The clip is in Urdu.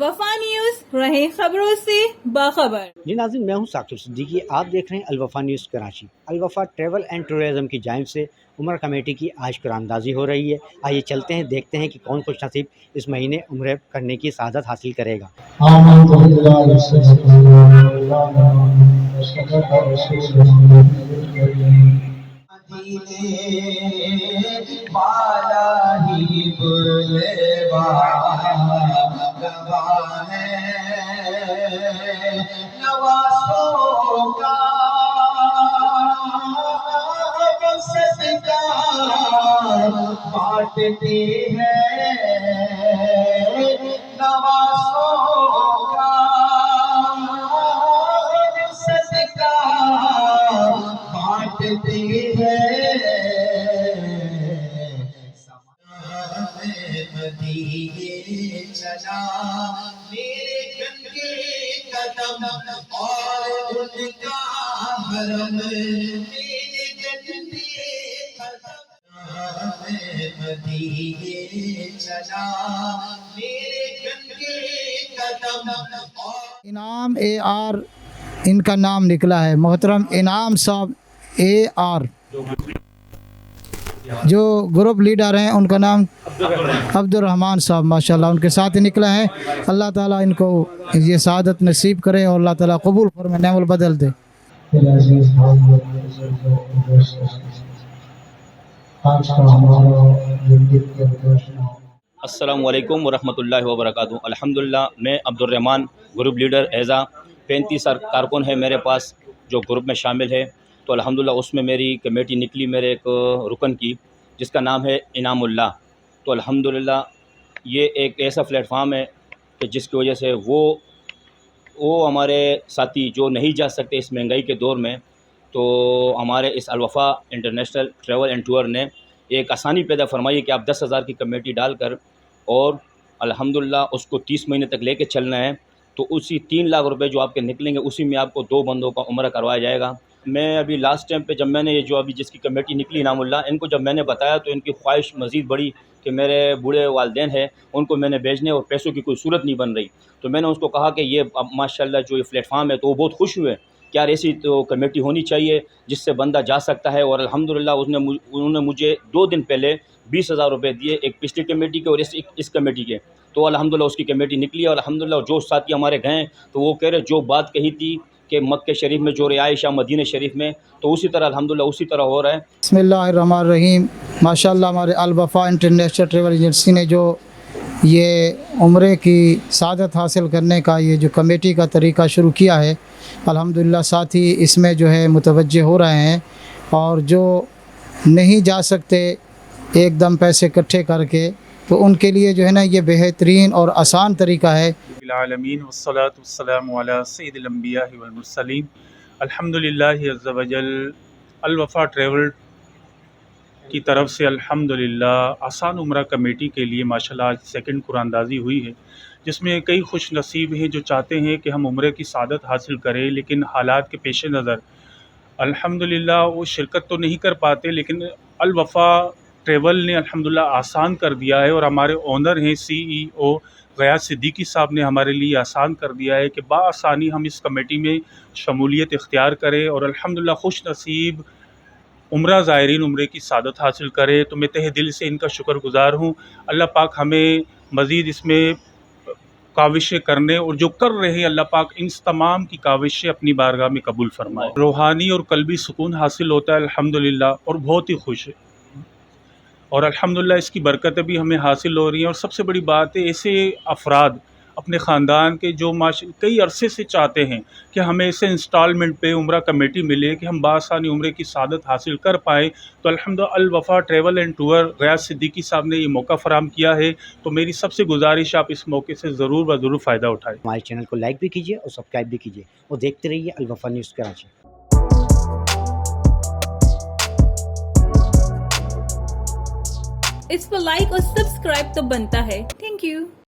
الوفا نیوز، رہیں خبروں سے باخبر۔ جی ناظرین، میں ہوں ثاقب صدیقی، آپ دیکھ رہے ہیں Al-Wafa news Karachi. Al-Wafa travel and tourism کی جانب سے عمرہ کمیٹی کی آج قرآن اندازی ہو رہی ہے۔ آئیے چلتے ہیں، دیکھتے ہیں کہ کون خوش نصیب اس مہینے عمرہ کرنے کی سعادت حاصل کرے گا۔ بانٹتی ہے نوازوں کا صدقہ، بانٹتی ہے مدینے چلا میرے گنگے قدم اور ان کا حرم، میرے گنگے مدینے چلا میرے گنگے قدم۔ انعام اے آر ان کا نام نکلا ہے، محترم انعام صاحب اے آر، جو گروپ لیڈر ہیں ان کا نام عبد الرحمن صاحب، ماشاءاللہ ان کے ساتھ ہی نکلا ہے۔ اللہ تعالیٰ ان کو یہ سعادت نصیب کرے اور اللہ تعالیٰ قبول فرمائے، نعم البدل دے۔ السلام علیکم ورحمۃ اللہ وبرکاتہ۔ الحمدللہ، میں عبد الرحمن، گروپ لیڈر اعزا 35 کارکن ہے میرے پاس جو گروپ میں شامل ہے۔ تو الحمدللہ اس میں میری کمیٹی نکلی میرے ایک رکن کی، جس کا نام ہے انعام اللہ۔ تو الحمدللہ یہ ایک ایسا پلیٹ فارم ہے کہ جس کی وجہ سے وہ ہمارے ساتھی جو نہیں جا سکتے اس مہنگائی کے دور میں، تو ہمارے اس الوفا انٹرنیشنل ٹریول اینڈ ٹور نے ایک آسانی پیدا فرمائی کہ آپ 10,000 کی کمیٹی ڈال کر اور الحمدللہ اس کو 30 مہینے تک لے کے چلنا ہے، تو اسی 3 لاکھ روپے جو آپ کے نکلیں گے اسی میں آپ کو 2 بندوں کا عمرہ کروایا جائے گا۔ میں ابھی لاسٹ ٹائم پہ جب میں نے یہ جو ابھی جس کی کمیٹی نکلی انعام اللہ، ان کو جب میں نے بتایا تو ان کی خواہش مزید بڑھی کہ میرے بوڑھے والدین ہیں ان کو میں نے بھیجنے اور پیسوں کی کوئی صورت نہیں بن رہی۔ تو میں نے اس کو کہا کہ یہ اب ماشاءاللہ جو یہ پلیٹ فارم ہے، تو وہ بہت خوش ہوئے کہ یار ایسی تو کمیٹی ہونی چاہیے جس سے بندہ جا سکتا ہے۔ اور الحمدللہ انہوں نے مجھے 2 دن پہلے 20,000 روپے دیے، ایک پچھلی کمیٹی کے اور اس کمیٹی کے۔ تو الحمدللہ اس کی کمیٹی نکلی، اور الحمدللہ جو ساتھی ہمارے گئے تو وہ کہہ رہے جو بات کہی تھی کہ مکہ شریف میں جو رہائش ہے مدینہ شریف میں، تو اسی طرح الحمدللہ اسی طرح ہو رہا ہے۔ بسم اللہ الرحمن الرحیم۔ ماشاءاللہ ہمارے الوفا انٹرنیشنل ٹریول ایجنسی نے جو یہ عمرے کی سعادت حاصل کرنے کا یہ جو کمیٹی کا طریقہ شروع کیا ہے، الحمدللہ ساتھی اس میں جو ہے متوجہ ہو رہے ہیں، اور جو نہیں جا سکتے ایک دم پیسے اکٹھے کر کے، تو ان کے لیے جو ہے نا یہ بہترین اور آسان طریقہ ہے۔ العالمین والصلاة والسلام علی سید الانبیاء والمرسلین۔ الحمدللہ عز وجل الوفا ٹریول کی طرف سے الحمدللہ آسان عمرہ کمیٹی کے لیے ماشاءاللہ آج 2nd قرآن اندازی ہوئی ہے، جس میں کئی خوش نصیب ہیں جو چاہتے ہیں کہ ہم عمرے کی سعادت حاصل کریں، لیکن حالات کے پیش نظر الحمدللہ وہ شرکت تو نہیں کر پاتے، لیکن الوفا ٹریول نے الحمدللہ آسان کر دیا ہے، اور ہمارے اونر ہیں CEO غیاث صدیقی صاحب نے ہمارے لیے آسان کر دیا ہے کہ بآسانی ہم اس کمیٹی میں شمولیت اختیار کریں، اور الحمدللہ خوش نصیب عمرہ زائرین عمرے کی سعادت حاصل کرے۔ تو میں تہ دل سے ان کا شکر گزار ہوں۔ اللہ پاک ہمیں مزید اس میں کاوشیں کرنے، اور جو کر رہے ہیں اللہ پاک ان تمام کی کاوشیں اپنی بارگاہ میں قبول فرمائے۔ روحانی اور قلبی سکون حاصل ہوتا ہے الحمدللہ، اور بہت ہی خوش ہے، اور الحمدللہ اس کی برکتیں بھی ہمیں حاصل ہو رہی ہیں۔ اور سب سے بڑی بات ہے ایسے افراد اپنے خاندان کے جو کئی عرصے سے چاہتے ہیں کہ ہمیں ایسے انسٹالمنٹ پہ عمرہ کمیٹی ملے کہ ہم بآسانی عمرے کی سعادت حاصل کر پائیں، تو الحمدللہ الوفا ٹریول اینڈ ٹور غیاث صدیقی صاحب نے یہ موقع فراہم کیا ہے۔ تو میری سب سے گزارش آپ اس موقع سے ضرور و ضرور فائدہ اٹھائیں۔ ہمارے چینل کو لائک بھی کیجیے اور سبسکرائب بھی کیجیے، اور دیکھتے رہیے الوفا نیوز کراچی۔ اس پر لائک اور سبسکرائب تو بنتا ہے۔ Thank you.